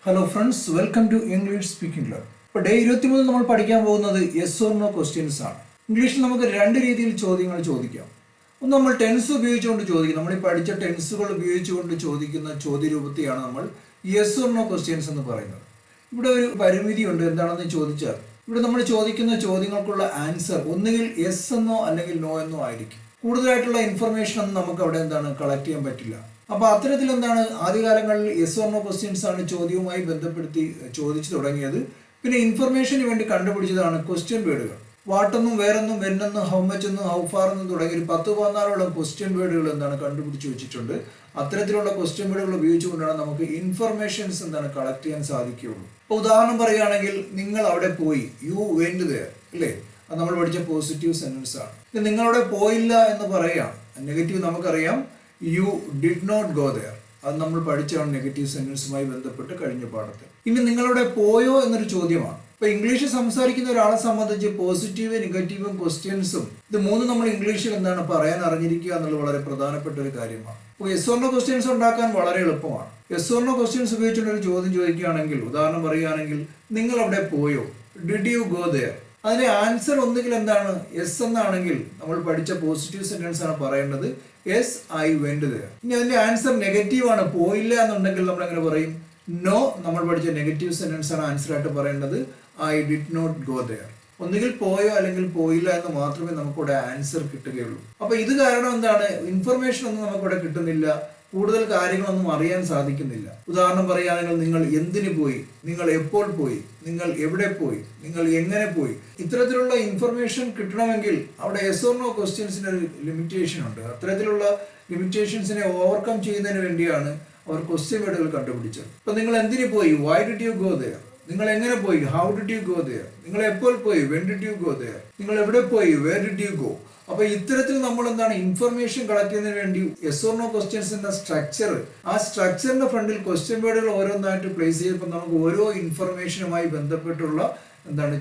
Hello friends, welcome to English speaking club. ഇപ്പോൾ day 23 നമ്മൾ പഠിക്കാൻ പോകുന്നത് യെസ് ഓർ നോ ക്വസ്റ്റ്യൻസ് ആണ്. ഇംഗ്ലീഷിൽ നമുക്ക് രണ്ട് രീതിയിൽ ചോദ്യങ്ങൾ ചോദിക്കാം. ഒന്ന്, നമ്മൾ ടെൻസ് ഉപയോഗിച്ചുകൊണ്ട് ചോദിക്കും. നമ്മൾ ഈ പഠിച്ച ടെൻസുകൾ ഉപയോഗിച്ചുകൊണ്ട് ചോദിക്കുന്ന ചോദ്യരൂപത്തെയാണ് നമ്മൾ യെസ് ഓർ നോ ക്വസ്റ്റ്യൻസ് എന്ന് പറയുന്നത്. ഇവിടെ ഒരു പരിമിതിയുണ്ട്. എന്താണെന്ന് ചോദിച്ചാൽ ഇവിടെ നമ്മൾ ചോദിക്കുന്ന ചോദ്യങ്ങൾക്കുള്ള ആൻസർ ഒന്നുകിൽ യെസ് എന്നോ അല്ലെങ്കിൽ നോ എന്നോ ആയിരിക്കും. കൂടുതലായിട്ടുള്ള ഇൻഫർമേഷൻ ഒന്നും നമുക്ക് അവിടെ കളക്ട് ചെയ്യാൻ പറ്റില്ല. അപ്പോൾ അത്തരത്തിൽ ആദ്യകാലങ്ങളിൽ യെസ് ഓർ നോ ക്വസ്റ്റ്യൻസ് ആണ് ചോദ്യവുമായി ബന്ധപ്പെടുത്തി ചോദിച്ചു തുടങ്ങിയത്. പിന്നെ ഇൻഫർമേഷന് വേണ്ടി കണ്ടുപിടിച്ചതാണ് ക്വസ്റ്റ്യൻ വേർഡുകൾ. വാട്ടെന്നും, വേറെന്നും, വെന്നെന്നും, ഹൗ മച്ച് എന്നും, ഹൗ ഫാർ എന്നും തുടങ്ങി ഒരു 10-14 ക്വസ്റ്റ്യൻ വേർഡുകൾ കണ്ടുപിടിച്ച് വെച്ചിട്ടുണ്ട്. അത്തരത്തിലുള്ള ക്വസ്റ്റ്യൻ വേർഡുകൾ ഉപയോഗിച്ചുകൊണ്ടാണ് നമുക്ക് ഇൻഫർമേഷൻസ് കളക്ട് ചെയ്യാൻ സാധിക്കുകയുള്ളൂ. ഇപ്പോൾ ഉദാഹരണം പറയുകയാണെങ്കിൽ, നിങ്ങൾ അവിടെ പോയി, യു വെന്റ് ദേർ, അല്ലേ? അത് നമ്മൾ പഠിച്ച പോസിറ്റീവ് സെന്റൻസ് ആണ്. നിങ്ങളവിടെ പോയില്ല എന്ന് പറയാം. നെഗറ്റീവ് നമുക്കറിയാം, you did not go there. അത് നമ്മൾ പഠിച്ചാണ് നെഗറ്റീവ് സെന്റൻസുമായി ബന്ധപ്പെട്ട് കഴിഞ്ഞ പാഠത്തിൽ. ഇനി നിങ്ങളവിടെ പോയോ എന്നൊരു ചോദ്യമാണ്. ഇപ്പൊ ഇംഗ്ലീഷ് സംസാരിക്കുന്ന ഒരാളെ സംബന്ധിച്ച് പോസിറ്റീവ്, നെഗറ്റീവും, ക്വസ്റ്റ്യൻസും ഇത് മൂന്നും നമ്മൾ ഇംഗ്ലീഷിൽ പറയാൻ അറിഞ്ഞിരിക്കുക എന്നുള്ളത് വളരെ പ്രധാനപ്പെട്ട ഒരു കാര്യമാണ്. അപ്പോൾ യെസ് ഓർ നോ ക്വസ്റ്റ്യൻസ് ഉണ്ടാക്കാൻ വളരെ എളുപ്പമാണ്. യെസ് ഓർ നോ ക്വസ്റ്റ്യൻസ് ഉപയോഗിച്ചുകൊണ്ട് ഒരു ചോദ്യം ചോദിക്കുകയാണെങ്കിൽ, ഉദാഹരണം പറയുകയാണെങ്കിൽ, നിങ്ങൾ അവിടെ പോയോ, ഡിഡ് യു ഗോ ദെയർ? അതിന്റെ ആൻസർ ഒന്നുകിൽ യെസ് എന്നാണെങ്കിൽ നമ്മൾ പഠിച്ച പോസിറ്റീവ് സെന്റൻസ് ആണ് പറയേണ്ടത്, യെസ് ഐ വെന്റ് ദെയർ. ഇനി അതിന്റെ ആൻസർ നെഗറ്റീവ് ആണ്, പോയില്ല എന്നുണ്ടെങ്കിൽ നമ്മൾ എങ്ങനെ പറയും? നോ. നമ്മൾ പഠിച്ച നെഗറ്റീവ് സെന്റൻസ് ആണ് ആൻസർ ആയിട്ട് പറയേണ്ടത്, I did not go there. ഒന്നുകിൽ പോയോ അല്ലെങ്കിൽ പോയില്ല എന്ന് മാത്രമേ നമുക്കിവിടെ ആൻസർ കിട്ടുകയുള്ളൂ. അപ്പൊ ഇത് കാരണം ഇൻഫർമേഷൻ ഒന്നും നമുക്കിവിടെ കിട്ടുന്നില്ല, കൂടുതൽ കാര്യങ്ങളൊന്നും അറിയാൻ സാധിക്കുന്നില്ല. ഉദാഹരണം പറയുകയാണെങ്കിൽ, നിങ്ങൾ എന്തിനു പോയി, നിങ്ങൾ എപ്പോൾ പോയി, നിങ്ങൾ എവിടെ പോയി, നിങ്ങൾ എങ്ങനെ പോയി, ഇത്തരത്തിലുള്ള ഇൻഫർമേഷൻ കിട്ടണമെങ്കിൽ അവിടെ യെസ് ഓർ നോ ക്വസ്റ്റ്യൻസിന് ഒരു ലിമിറ്റേഷൻ ഉണ്ട്. അത്തരത്തിലുള്ള ലിമിറ്റേഷൻസിനെ ഓവർകം ചെയ്യുന്നതിന് വേണ്ടിയാണ് അവർ ക്വസ്റ്റ്യൻ വേർഡുകൾ കണ്ടുപിടിച്ചത്. ഇപ്പൊ നിങ്ങൾ എന്തിനു പോയി, why did you go there? നിങ്ങൾ എങ്ങനെ പോയി, how did you go there? നിങ്ങൾ എപ്പോൾ പോയി, when did you go there? നിങ്ങൾ എവിടെ പോയി, വേർ ഡിഡ് യു ഗോ? അപ്പൊ ഇത്തരത്തിൽ നമ്മൾ ഇൻഫർമേഷൻ കളക്ട് ചെയ്യുന്നതിന് വേണ്ടി യെസ് ഓർ നോ ക്വസ്റ്റ്യൻസിന്റെ സ്ട്രക്ചർ, ആ സ്ട്രക്ചറിന്റെ ഫ്രണ്ടിൽ ക്വസ്റ്റ്യൻ വേർഡുകൾ ഓരോന്നായിട്ട് പ്ലേസ് ചെയ്തപ്പോൾ നമുക്ക് ഓരോ ഇൻഫർമേഷനുമായി ബന്ധപ്പെട്ടുള്ള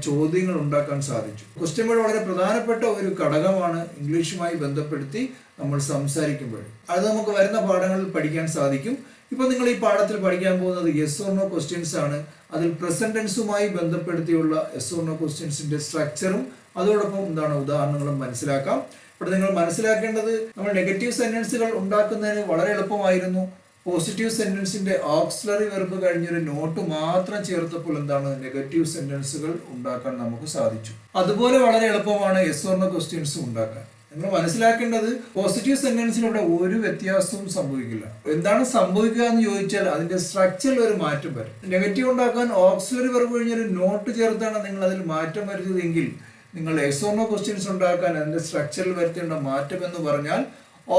ചോദ്യങ്ങൾ ഉണ്ടാക്കാൻ സാധിച്ചു. ക്വസ്റ്റ്യൻ വേർഡ് വളരെ പ്രധാനപ്പെട്ട ഒരു ഘടകമാണ് ഇംഗ്ലീഷുമായി ബന്ധപ്പെടുത്തി നമ്മൾ സംസാരിക്കുമ്പോൾ. അത് നമുക്ക് വരുന്ന പാഠങ്ങളിൽ പഠിക്കാൻ സാധിക്കും. ഇപ്പൊ നിങ്ങൾ ഈ പാഠത്തിൽ പഠിക്കാൻ പോകുന്നത് യെസ് ഓർ നോ ക്വസ്റ്റ്യൻസ് ആണ്. അതിൽ പ്രസന്റ് ടെൻസുമായി ബന്ധപ്പെടുത്തിയുള്ള യെസ് ഓർ നോ ക്വസ്റ്റ്യൻസിന്റെ സ്ട്രക്ചറും അതോടൊപ്പം ഉദാഹരണങ്ങളും മനസ്സിലാക്കാം. ഇവിടെ നിങ്ങൾ മനസ്സിലാക്കേണ്ടത്, നമ്മൾ നെഗറ്റീവ് സെന്റൻസുകൾ ഉണ്ടാക്കുന്നതിന് വളരെ എളുപ്പമായിരുന്നു. പോസിറ്റീവ് സെന്റൻസിന്റെ ഓക്സിലറി വെർബ് കഴിഞ്ഞൊരു നോട്ട് മാത്രം ചേർത്തപ്പോൾ നെഗറ്റീവ് സെന്റൻസുകൾ ഉണ്ടാക്കാൻ നമുക്ക് സാധിച്ചു. അതുപോലെ വളരെ എളുപ്പമാണ് യെസ് ഓർ നോ ക്വസ്റ്റ്യൻസ് ഉണ്ടാക്കാൻ. നിങ്ങൾ മനസ്സിലാക്കേണ്ടത്, പോസിറ്റീവ് സെന്റൻസിലൂടെ ഒരു വ്യത്യാസവും സംഭവിക്കില്ല. എന്താണ് സംഭവിക്കുക എന്ന് ചോദിച്ചാൽ അതിന്റെ സ്ട്രക്ചറിൽ ഒരു മാറ്റം വരും. നെഗറ്റീവ് ഉണ്ടാക്കാൻ ഓക്സിലറി വെർബ് കഴിഞ്ഞൊരു നോട്ട് ചേർത്താണ് നിങ്ങൾ അതിൽ മാറ്റം വരുത്തിയതെങ്കിൽ, നിങ്ങൾ യെസ് ഓർ നോ ക്വസ്റ്റ്യൻസ് ഉണ്ടാക്കാൻ അതിന്റെ സ്ട്രക്ചറിൽ വരുത്തേണ്ട മാറ്റം എന്ന് പറഞ്ഞാൽ,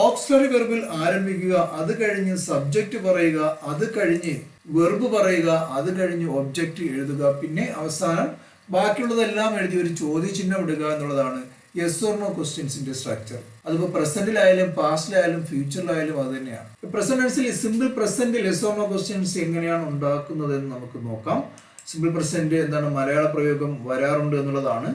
ഓക്സിലറി വെർബിൽ ആരംഭിക്കുക, അത് കഴിഞ്ഞ് സബ്ജക്റ്റ് പറയുക, അത് കഴിഞ്ഞ് വെർബ് പറയുക, അത് കഴിഞ്ഞ് ഒബ്ജക്റ്റ് എഴുതുക, പിന്നെ അവസാനം ബാക്കിയുള്ളതെല്ലാം എഴുതി ഒരു ചോദ്യചിഹ്നം ഇടുക എന്നുള്ളതാണ് യെസ് ഓർ നോ ക്വസ്റ്റ്യൻസിന്റെ സ്ട്രക്ചർ. അതിപ്പോ പ്രസന്റിലായാലും പാസ്റ്റിലായാലും ഫ്യൂച്ചറിലായാലും അത് തന്നെയാണ്. പ്രസന്റ് ടെൻസിൽ സിമ്പിൾ പ്രസന്റിൽ യെസ് ഓർ നോ ക്വസ്റ്റ്യൻസ് എങ്ങനെയാണ് ഉണ്ടാക്കുന്നത് എന്ന് നമുക്ക് നോക്കാം. സിമ്പിൾ പ്രസന്റ് മലയാള പ്രയോഗം വരാറുണ്ട് എന്നുള്ളതാണ്.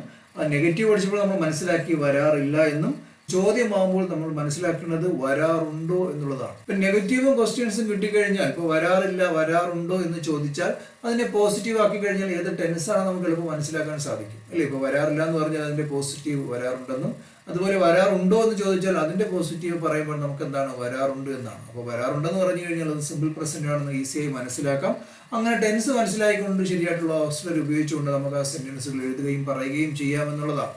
നെഗറ്റീവ് പഠിച്ചപ്പോൾ നമ്മൾ മനസ്സിലാക്കി വരാറില്ല എന്നും, ചോദ്യമാകുമ്പോൾ നമ്മൾ മനസ്സിലാക്കുന്നത് വരാറുണ്ടോ എന്നുള്ളതാണ്. ഇപ്പൊ നെഗറ്റീവും ക്വസ്റ്റ്യൻസും കിട്ടിക്കഴിഞ്ഞാൽ, ഇപ്പൊ വരാറില്ല, വരാറുണ്ടോ എന്ന് ചോദിച്ചാൽ അതിനെ പോസിറ്റീവ് ആക്കി കഴിഞ്ഞാൽ ഏത് ടെൻസാണ് നമുക്ക് എളുപ്പം മനസ്സിലാക്കാൻ സാധിക്കും, അല്ലേ? ഇപ്പൊ വരാറില്ല എന്ന് പറഞ്ഞാൽ അതിന്റെ പോസിറ്റീവ് വരാറുണ്ടെന്നും, അതുപോലെ വരാറുണ്ടോ എന്ന് ചോദിച്ചാൽ അതിന്റെ പോസിറ്റീവ് പറയുമ്പോൾ നമുക്ക് വരാറുണ്ട് എന്നാണ്. അപ്പോൾ വരാറുണ്ടെന്ന് പറഞ്ഞു കഴിഞ്ഞാൽ അത് സിമ്പിൾ പ്രസന്റ് ആണെന്ന് ഈസിയായി മനസ്സിലാക്കാം. അങ്ങനെ ടെൻസ് മനസ്സിലാക്കിക്കൊണ്ട് ശരിയായിട്ടുള്ള ഓക്സിലറി ഉപയോഗിച്ചുകൊണ്ട് നമുക്ക് ആ സെന്റൻസുകൾ എഴുതുകയും പറയുകയും ചെയ്യാമെന്നുള്ളതാണ്.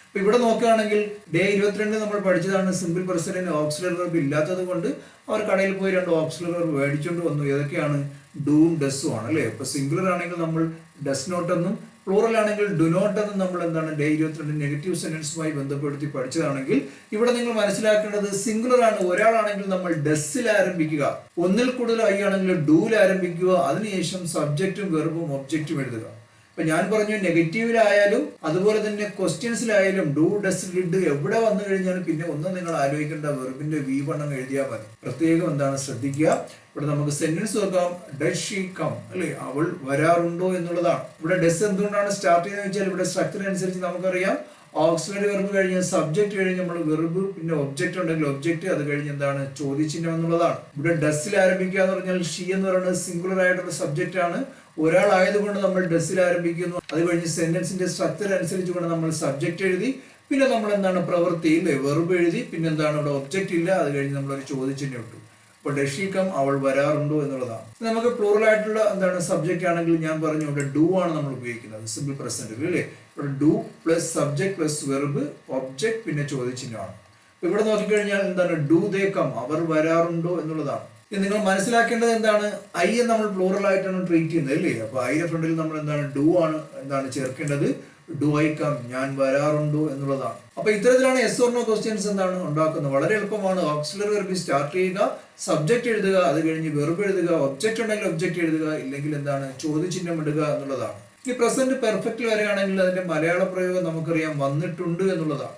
അപ്പൊ ഇവിടെ നോക്കുകയാണെങ്കിൽ ഡേ 22 നമ്മൾ പഠിച്ചതാണ് സിമ്പിൾ പ്രസന്റിന് ഓക്സിലറി വെർബ് ഇല്ലാത്തത് കൊണ്ട് അവർ കടയിൽ പോയി 2 ഓക്സിലറി വെർബ് മേടിച്ചുകൊണ്ട് വന്നു. ഏതൊക്കെയാണ്? ഡൂം, ഡസും ആണ്, അല്ലേ? ഇപ്പൊ സിംഗുലർ ആണെങ്കിൽ നമ്മൾ ഡസ് നോട്ട് എന്നും, പ്ലൂറൽ ആണെങ്കിൽ ഡു നോട്ട് എന്നും നമ്മൾ ഡേ 22 നെഗറ്റീവ് സെന്റൻസുമായി ബന്ധപ്പെടുത്തി പഠിച്ചതാണെങ്കിൽ, ഇവിടെ നിങ്ങൾ മനസ്സിലാക്കേണ്ടത് സിംഗുലർ ആണ്. ഒരാളാണെങ്കിൽ നമ്മൾ ഡസ്സിൽ ആരംഭിക്കുക, ഒന്നിൽ കൂടുതൽ ഐ ആണെങ്കിൽ ഡൂയിൽ ആരംഭിക്കുക, അതിനുശേഷം സബ്ജക്റ്റും വെർബും ഒബ്ജക്റ്റും എഴുതുക. ഇപ്പൊ ഞാൻ പറഞ്ഞു, നെഗറ്റീവിലായാലും അതുപോലെ തന്നെ ക്വസ്റ്റ്യൻസിലായാലും ഡു, ഡസ്, ഡിഡ് എവിടെ വന്നു കഴിഞ്ഞാലും പിന്നെ ഒന്നും നിങ്ങൾ ആലോചിക്കേണ്ട, വെർബിന്റെ V1 എഴുതിയാൽ മതി. പ്രത്യേകം ശ്രദ്ധിക്കുക. ഇവിടെ നമുക്ക് സെന്റൻസ് നോക്കാം, ഡസ് ഷീ കം, അല്ലെ? അവൾ വരാറുണ്ടോ എന്നുള്ളതാണ്. ഇവിടെ ഡസ് എന്തുകൊണ്ടാണ് സ്റ്റാർട്ട് ചെയ്യുന്നത് വെച്ചാൽ ഇവിടെ സ്ട്രക്ചർ അനുസരിച്ച് നമുക്കറിയാം ഓക്സിലറി വെർബ് കഴിഞ്ഞ് സബ്ജക്ട് കഴിഞ്ഞ് നമ്മൾ വെർബ് പിന്നെ ഒബ്ജക്റ്റ് ഉണ്ടെങ്കിൽ ഒബ്ജക്റ്റ്, അത് കഴിഞ്ഞ് എന്താണ് ചോദ്യചിഹ്നം എന്നുള്ളതാണ്. ഇവിടെ ഡസിൽ ആരംഭിക്കുക എന്ന് പറഞ്ഞാൽ ഷീ എന്ന് പറയുന്നത് സിംഗുലർ ആയിട്ടുള്ള സബ്ജക്റ്റ് ആണ്. ഒരാളായതുകൊണ്ട് നമ്മൾ ഡസിൽ ആരംഭിക്കുന്നു. അത് കഴിഞ്ഞ് സെന്റൻസിന്റെ സ്ട്രക്ചർ അനുസരിച്ചുകൊണ്ട് നമ്മൾ സബ്ജക്റ്റ് എഴുതി, പിന്നെ നമ്മൾ എന്താണ് പ്രവൃത്തിയിൽ വെർബ് എഴുതി, പിന്നെ എന്താണ് ഇവിടെ ഒബ്ജക്റ്റ് ഇല്ല, അത് കഴിഞ്ഞ് നമ്മളൊരു ചോദ്യചിഹ്നം ഇട്ടു. അപ്പോൾ ഡസ് ഷീ കം, അവൾ വരാറുണ്ടോ എന്നുള്ളതാണ്. നമുക്ക് പ്ലൂറൽ ആയിട്ടുള്ള എന്താണ് സബ്ജക്റ്റ് ആണെങ്കിൽ ഞാൻ പറഞ്ഞു ഇവിടെ ഡു ആണ് നമ്മൾ ഉപയോഗിക്കുന്നത്, സിമ്പിൾ പ്രസന്റ് അല്ലേ. ഇവിടെ do plus subject plus verb object പിന്നെ ചോദ്യചിഹ്നമാണ്. ഇവിടെ നോക്കിക്കഴിഞ്ഞാൽ എന്താണ് ഡു ദേ കം, അവർ വരാറുണ്ടോ എന്നുള്ളതാണ്. നിങ്ങൾ മനസ്സിലാക്കേണ്ടത് എന്താണ്, ഐ നമ്മൾ പ്ലൂറൽ ആയിട്ടാണ് ട്രീറ്റ് ചെയ്യുന്നത് അല്ലേ. അപ്പൊ ഐയുടെ ഫ്രണ്ടിൽ നമ്മൾ എന്താണ് ഡു ആണ് എന്താണ് ചേർക്കേണ്ടത്, ഡു ഐ കം, ഞാൻ വരാറുണ്ടോ എന്നുള്ളതാണ്. അപ്പൊ ഇത്തരത്തിലാണ് യെസ് ഓർ നോ ക്വസ്റ്റ്യൻസ് എന്താണ് ഉണ്ടാക്കുന്നത്. വളരെ എളുപ്പമാണ്. ഓക്സിലറി വെർബ് സ്റ്റാർട്ട് ചെയ്യുക, സബ്ജക്ട് എഴുതുക, അത് കഴിഞ്ഞ് വെർബ് എഴുതുക, ഒബ്ജക്റ്റ് ഉണ്ടെങ്കിൽ ഒബ്ജക്റ്റ് എഴുതുക, ഇല്ലെങ്കിൽ എന്താണ് ചോദ്യചിഹ്നം ഇടുക എന്നുള്ളതാണ്. ഈ പ്രസന്റ് പെർഫെക്റ്റ് വരെയാണെങ്കിൽ അതിന്റെ മലയാള പ്രയോഗം നമുക്കറിയാം വന്നിട്ടുണ്ട് എന്നുള്ളതാണ്.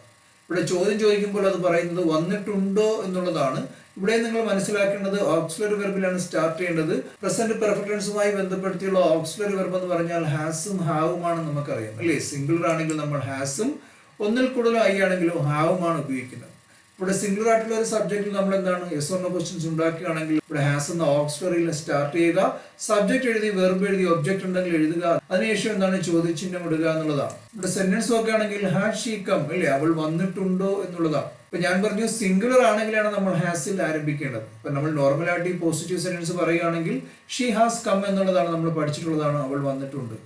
ഇവിടെ ചോദ്യം ചോദിക്കുമ്പോൾ അത് പറയുന്നത് വന്നിട്ടുണ്ടോ എന്നുള്ളതാണ്. ഇവിടെ നിങ്ങൾ മനസ്സിലാക്കേണ്ടത് ഓക്സിലറി വെർബിലാണ് സ്റ്റാർട്ട് ചെയ്യേണ്ടത്. പ്രസന്റ് പെർഫെക്റ്റ് ടെൻസുമായി ബന്ധപ്പെടുത്തിയുള്ള ഓക്സിലറി വെർബ് എന്ന് പറഞ്ഞാൽ ഹാസും ഹാവുമാണ് നമുക്കറിയാം അല്ലേ. സിംഗുലർ ആണെങ്കിൽ നമ്മൾ ഹാസും, ഒന്നിൽ കൂടുതൽ ഐ ആണെങ്കിലും ഹാവുമാണ് ഉപയോഗിക്കുന്നത്. ഇവിടെ സിംഗുലർ ആയിട്ടുള്ള ഒരു സബ്ജക്റ്റിൽ നമ്മൾ എന്താണ് യെസ് ഓർ നോ ക്വസ്റ്റ്യൻസ് ഉണ്ടാക്കുകയാണെങ്കിൽ ഇവിടെ ഹാസ് എന്ന ഓക്സിലറിയിൽ സ്റ്റാർട്ട് ചെയ്യുക, സബ്ജക്ട് എഴുതി വെർബ് എഴുതി ഒബ്ജക്റ്റ് ഉണ്ടെങ്കിൽ എഴുതുക, അതിനുശേഷം എന്താണ് ചോദ്യചിഹ്നം ഇടുക എന്നുള്ളതാണ്. ഇവിടെ സെന്റൻസ് ഒക്കെ ആണെങ്കിൽ ഹാസ് ഷീ കം അല്ലേ, അവൾ വന്നിട്ടുണ്ടോ എന്നുള്ളതാണ്. ഇപ്പൊ ഞാൻ പറഞ്ഞു സിംഗുലർ ആണെങ്കിലാണ് നമ്മൾ ഹാസിൽ ആരംഭിക്കേണ്ടത്. ഇപ്പൊ നമ്മൾ നോർമലായിട്ട് പോസിറ്റീവ് സെന്റൻസ് പറയുകയാണെങ്കിൽ ഷീ ഹാസ് കം എന്നുള്ളതാണ് നമ്മൾ പഠിച്ചിട്ടുള്ളതാണ്, അവൾ വന്നിട്ടുണ്ട്.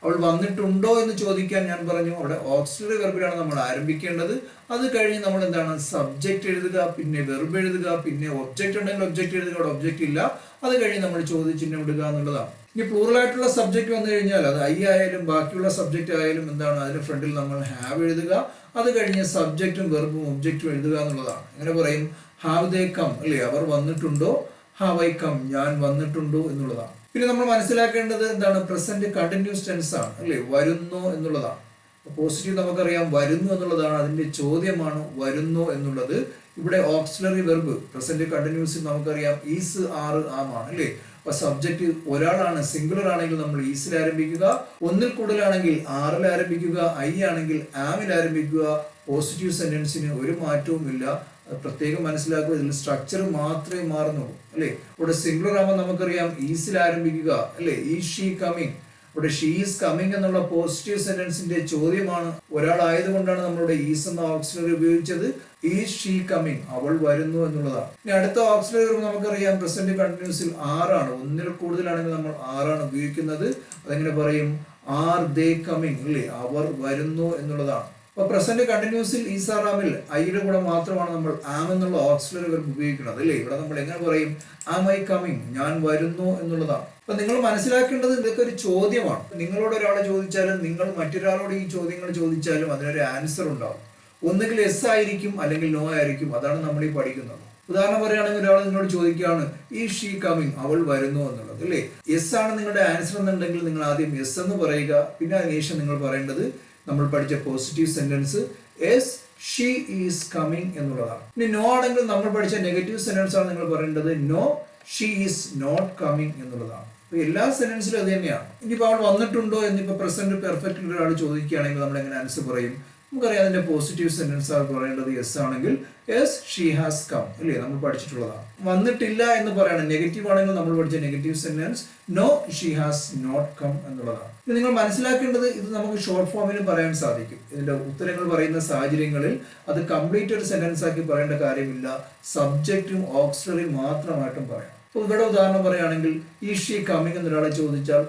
അവൾ വന്നിട്ടുണ്ടോ എന്ന് ചോദിക്കാൻ ഞാൻ പറഞ്ഞു അവിടെ ഓക്സിലറി വെർബിലാണ് നമ്മൾ ആരംഭിക്കേണ്ടത്. അത് കഴിഞ്ഞ് നമ്മൾ എന്താണ് സബ്ജക്റ്റ് എഴുതുക, പിന്നെ വെർബ് എഴുതുക, പിന്നെ ഒബ്ജക്റ്റ് ഉണ്ടെങ്കിൽ ഒബ്ജക്റ്റ് എഴുതുക, അവിടെ ഒബ്ജക്റ്റ് ഇല്ല, അത് കഴിഞ്ഞ് നമ്മൾ ചോദ്യചിഹ്നം ഇടുക എന്നുള്ളതാണ്. ഇനി പ്ലൂറൽ ആയിട്ടുള്ള സബ്ജക്റ്റ് വന്നു കഴിഞ്ഞാൽ അത് ഐ ആയാലും ബാക്കിയുള്ള സബ്ജക്റ്റ് ആയാലും എന്താണ് അതിന്റെ ഫ്രണ്ടിൽ നമ്മൾ ഹാവ് എഴുതുക, അത് കഴിഞ്ഞ് സബ്ജക്റ്റും വെർബും ഒബ്ജക്റ്റും എഴുതുക എന്നുള്ളതാണ്. എങ്ങനെ പറയും, ഹാവ് ദേ കം അല്ലേ, അവർ വന്നിട്ടുണ്ടോ, ഹാവ് ഐ കം, ഞാൻ വന്നിട്ടുണ്ടോ എന്നുള്ളതാണ്. പിന്നെ നമ്മൾ മനസ്സിലാക്കേണ്ടത് എന്താണ് പ്രസന്റ് കണ്ടിന്യൂസ് ടെൻസ് ആണ് അല്ലേ, വരുന്നു എന്നുള്ളതാണ്. പോസിറ്റീവ് നമുക്കറിയാം വരുന്നു എന്നുള്ളതാണ്, അതിന്റെ ചോദ്യമാണ് വരുന്നു എന്നുള്ളത്. ഇവിടെ ഓക്സിലറി വെർബ് പ്രസന്റ് കണ്ടിന്യൂസിൽ നമുക്കറിയാം ഈസ്, ആർ, ആം ആണ് അല്ലേ. അപ്പൊ സബ്ജക്റ്റ് ഒരാളാണ്, സിംഗുലർ ആണെങ്കിൽ നമ്മൾ ഈസിൽ ആരംഭിക്കുക, ഒന്നിൽ കൂടുതലാണെങ്കിൽ ആറിൽ ആരംഭിക്കുക, ഐ ആണെങ്കിൽ ആമിൽ ആരംഭിക്കുക. പോസിറ്റീവ് സെന്റൻസിന് ഒരു മാറ്റവും ഇല്ല, പ്രത്യേകം മനസ്സിലാക്കുക. ഇതിൽ സ്ട്രക്ചർ മാത്രമേ മാറുന്നുള്ളൂ അല്ലെ. ഇവിടെ സിംഗുലർ ആകുമ്പോൾ നമുക്കറിയാം ഈസിൽ ആരംഭിക്കുക അല്ലെ, ഈസ് ഷീ കമ്മിങ്. ഇവിടെ ഷീ ഈസ് കമ്മിങ് എന്നുള്ള പോസിറ്റീവ് സെന്റൻസിന്റെ ചോദ്യമാണ്, ഒരാളായതുകൊണ്ടാണ് നമ്മളിവിടെ ഈസ് എന്ന ഓക്സിലറി ഉപയോഗിച്ചത്. ഈസ് ഷീ കമ്മിങ്, അവൾ വരുന്നു എന്നുള്ളതാണ്. ഇനി അടുത്ത ഓക്സിലറി നമുക്കറിയാം പ്രസന്റ് കണ്ടിന്യൂസിൽ ആറാണ്, ഒന്നിൽ കൂടുതലാണെങ്കിൽ നമ്മൾ ആറാണ് ഉപയോഗിക്കുന്നത്. അതെങ്ങനെ പറയും, ആർ ദേ കമ്മിങ് അല്ലേ, അവർ വരുന്നു എന്നുള്ളതാണ്. അപ്പൊ പ്രസന്റ് കണ്ടിന്യൂസിൽ ഈസാറാമിൽ ഐയുടെ കൂടെ മാത്രമാണ് നമ്മൾ ആം എന്നുള്ള ഓക്സിലറി വെർബ് ഉപയോഗിക്കുന്നത് അല്ലേ. ഇവിടെ നമ്മൾ എങ്ങനെ പറയും, ആം ഐ കമ്മിങ്, ഞാൻ വരുന്നു എന്നുള്ളതാണ്. അപ്പൊ നിങ്ങൾ മനസ്സിലാക്കേണ്ടത് ഇതൊക്കെ ഒരു ചോദ്യമാണ്. നിങ്ങളോട് ഒരാളെ ചോദിച്ചാലും നിങ്ങൾ മറ്റൊരാളോട് ഈ ചോദ്യങ്ങൾ ചോദിച്ചാലും അതിനൊരു ആൻസർ ഉണ്ടാവും. ഒന്നുകിൽ എസ് ആയിരിക്കും അല്ലെങ്കിൽ നോ ആയിരിക്കും. അതാണ് നമ്മൾ ഈ പഠിക്കുന്നത്. ഉദാഹരണം പറയുകയാണെങ്കിൽ ഒരാൾ നിങ്ങളോട് ചോദിക്കുകയാണ് ഈ ഷീ കമ്മിങ്, അവൾ വരുന്നു എന്നുള്ളത് അല്ലേ. എസ് ആണ് നിങ്ങളുടെ ആൻസർ എന്നുണ്ടെങ്കിൽ നിങ്ങൾ ആദ്യം എസ് എന്ന് പറയുക, പിന്നെ അതിനുശേഷം നിങ്ങൾ പറയേണ്ടത് നമ്മൾ പഠിച്ച positive sentence S she is coming എന്നുള്ളതാണ്. ഇനി നോ ആണെങ്കിൽ നമ്മൾ പഠിച്ച നെഗറ്റീവ് സെന്റൻസ് ആണ് നിങ്ങൾ പറയേണ്ടത് no she is not coming എന്നുള്ളതാണ്. എല്ലാ സെന്റൻസിലും അത് തന്നെയാണ്. ഇനിയിപ്പോൾ അവൾ വന്നിട്ടുണ്ടോ എന്നിപ്പോ പ്രസന്റ് പെർഫെക്റ്റിൽ ഒരാൾ ചോദിക്കുകയാണെങ്കിൽ നമ്മൾ എങ്ങനെ ആൻസർ പറയും, നമുക്കറിയാം അതിന്റെ പോസിറ്റീവ് സെന്റൻസ് ആണ് പറയേണ്ടത് എസ് ആണെങ്കിൽ എസ് ഷീ ഹാസ് കം അല്ലേ, നമ്മൾ പഠിച്ചിട്ടുള്ളതാണ്. വന്നിട്ടില്ല എന്ന് പറയണം, നെഗറ്റീവ് ആണെങ്കിൽ നമ്മൾ പഠിച്ച negative sentence no she has not come എന്നുള്ളതാണ്. ഇത് നിങ്ങൾ മനസ്സിലാക്കേണ്ടത് ഇത് നമുക്ക് ഷോർട്ട് ഫോമിലും പറയാൻ സാധിക്കും. ഇതിന്റെ ഉത്തരങ്ങൾ പറയുന്ന സാഹചര്യങ്ങളിൽ അത് കംപ്ലീറ്റ് ഒരു സെന്റൻസ് ആക്കി പറയേണ്ട കാര്യമില്ല, സബ്ജക്റ്റും ഓക്സിലറിയും മാത്രമായിട്ടും പറയാം. അപ്പോൾ ഇവിടെ ഉദാഹരണം പറയുകയാണെങ്കിൽ ഈ ഷീ കമ്മിങ് എന്നൊരാളെ ചോദിച്ചാൽ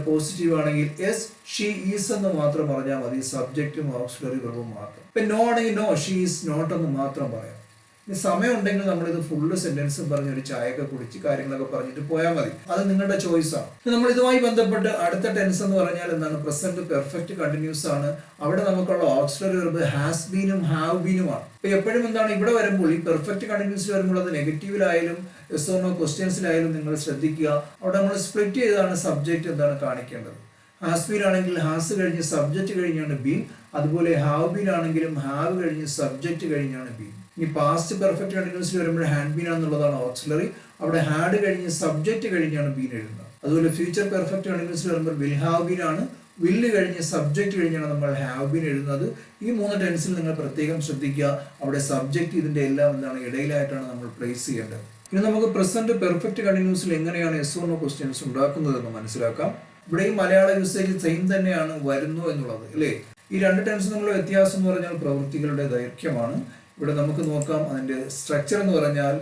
പോസിറ്റീവ് ആണെങ്കിൽ എസ് ഷീ ഈസ് എന്ന് മാത്രം പറഞ്ഞാൽ മതി, സബ്ജക്റ്റും ഓക്സിലറി വെർബും മാത്രം. ഇപ്പൊ നോ ആണെങ്കിൽ നോ ഷീ ഈസ് നോട്ട് എന്ന് മാത്രം പറയാം. ഇനി സമയം ഉണ്ടെങ്കിൽ നമ്മളിത് ഫുള്ള് സെന്റൻസും പറഞ്ഞ് ഒരു ചായയൊക്കെ കുടിച്ച് കാര്യങ്ങളൊക്കെ പറഞ്ഞിട്ട് പോയാൽ മതി, അത് നിങ്ങളുടെ ചോയ്സാണ്. നമ്മൾ ഇതുമായി ബന്ധപ്പെട്ട് അടുത്ത ടെൻസ് എന്ന് പറഞ്ഞാൽ എന്താണ്, പ്രസന്റ് പെർഫെക്റ്റ് കണ്ടിന്യൂസ് ആണ്. അവിടെ നമുക്കുള്ള ഓക്സിലറി വെർബ് ഹാസ് ബീനും ഹാവ് ബീനുമാണ്. ഇപ്പൊ എപ്പോഴും എന്താണ് ഇവിടെ വരുമ്പോൾ ഈ പെർഫെക്റ്റ് കണ്ടിന്യൂസിൽ വരുമ്പോൾ അത് നെഗറ്റീവിലായാലും യെസ് ഓർ നോ ക്വസ്റ്റ്യൻസിലായാലും നിങ്ങൾ ശ്രദ്ധിക്കുക, അവിടെ നമ്മൾ സ്പ്ലിറ്റ് ചെയ്താണ് സബ്ജക്റ്റ് എന്താണ് കാണിക്കേണ്ടത്. ഹാസ് ബീൻ ആണെങ്കിൽ ഹാസ് കഴിഞ്ഞ് സബ്ജക്റ്റ് കഴിഞ്ഞാണ് ബീൻ, അതുപോലെ ഹാവ് ബീൻ ആണെങ്കിലും ഹാവ് കഴിഞ്ഞ് സബ്ജക്റ്റ് കഴിഞ്ഞാണ് ബീൻ. ഇനി പാസ്റ്റ് പെർഫെക്റ്റ് കണ്ടിന്യൂസിൽ വരുമ്പോൾ ഹാഡ് ബീൻ എന്നുള്ളതാണ് ഓക്സിലറി, അവിടെ ഹാഡ് കഴിഞ്ഞ് സബ്ജക്റ്റ് കഴിഞ്ഞാണ് ബീൻ എഴുതുന്നത്. അതുപോലെ ഫ്യൂച്ചർ പെർഫെക്റ്റ് കണ്ടിന്യൂസിൽ വരുമ്പോൾ വിൽ ഹാവ് ബീൻ ആണ്, വില്ല് കഴിഞ്ഞ് സബ്ജക്റ്റ് കഴിഞ്ഞാണ് നമ്മൾ ഹാവ് ബീൻ എഴുതുന്നത്. ഈ 3 ടെൻസിൽ നിങ്ങൾ പ്രത്യേകം ശ്രദ്ധിക്കുക. അവിടെ സബ്ജക്റ്റ് ഇതിന്റെ എല്ലാം എന്താണ് ഇടയിലായിട്ടാണ് നമ്മൾ പ്ലേസ് ചെയ്യേണ്ടത്. ഇനി നമുക്ക് പ്രസന്റ് പെർഫെക്റ്റ് കണ്ടിന്യൂസിൽ എങ്ങനെയാണ് യെസ് ഓർ നോ ക്വസ്റ്റ്യൻസ് ഉണ്ടാക്കുന്നതെന്ന് മനസ്സിലാക്കാം. ഇവിടെ ഈ മലയാള യൂസേജ് സെയിം തന്നെയാണ്, വരുന്നു എന്നുള്ളത് അല്ലേ. ഈ 2 ടെൻസ് തമ്മിലുള്ള വ്യത്യാസം എന്ന് പറഞ്ഞാൽ പ്രവൃത്തികളുടെ ദൈർഘ്യമാണ്. ഇവിടെ നമുക്ക് നോക്കാം അതിന്റെ സ്ട്രക്ചർ എന്ന് പറഞ്ഞാൽ